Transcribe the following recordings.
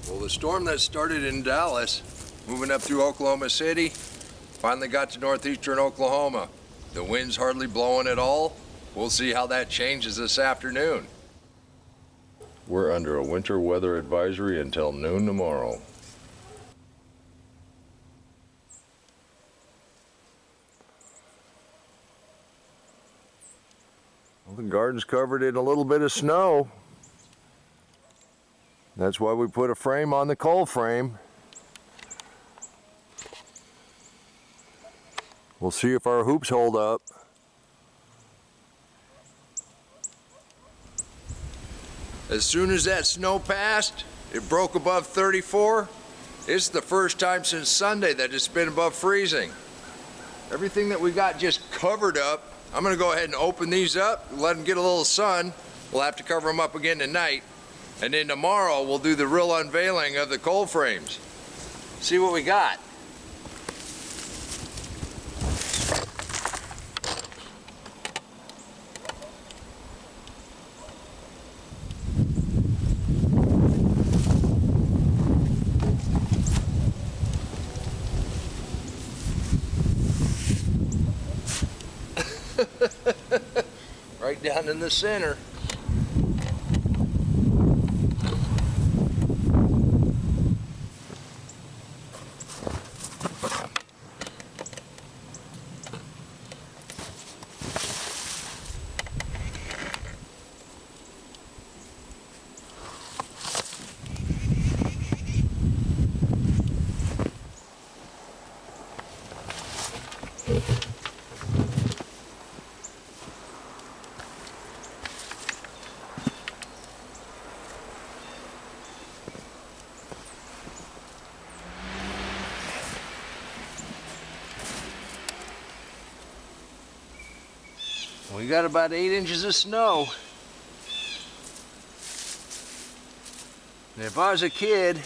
Well, the storm that started in Dallas, moving up through Oklahoma City, finally got to northeastern Oklahoma. The wind's hardly blowing at all. We'll see how that changes this afternoon. We're under a winter weather advisory until noon tomorrow. Well, the garden's covered in a little bit of snow. That's why we put a frame on the cold frame. We'll see if our hoops hold up. As soon as that snow passed, it broke above 34. It's the first time since Sunday that it's been above freezing. Everything that we got just covered up, I'm gonna go ahead and open these up, let them get a little sun. We'll have to cover them up again tonight. And then tomorrow we'll do the real unveiling of the cold frames. See what we got. Right down in the center. We got about 8 inches of snow. And if I was a kid,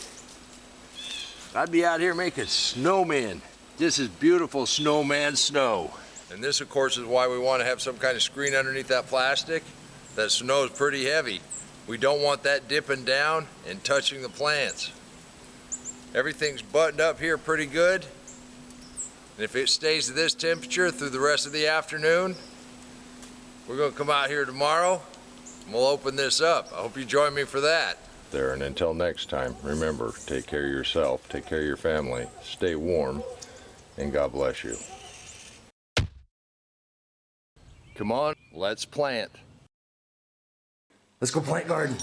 I'd be out here making snowmen. This is beautiful snowman snow. And this, of course, is why we want to have some kind of screen underneath that plastic. That snow is pretty heavy. We don't want that dipping down and touching the plants. Everything's buttoned up here pretty good. And if it stays at this temperature through the rest of the afternoon, we're going to come out here tomorrow and we'll open this up. I hope you join me for that. There, and until next time, remember, take care of yourself, take care of your family, stay warm, and God bless you. Come on, let's plant. Let's go plant garden.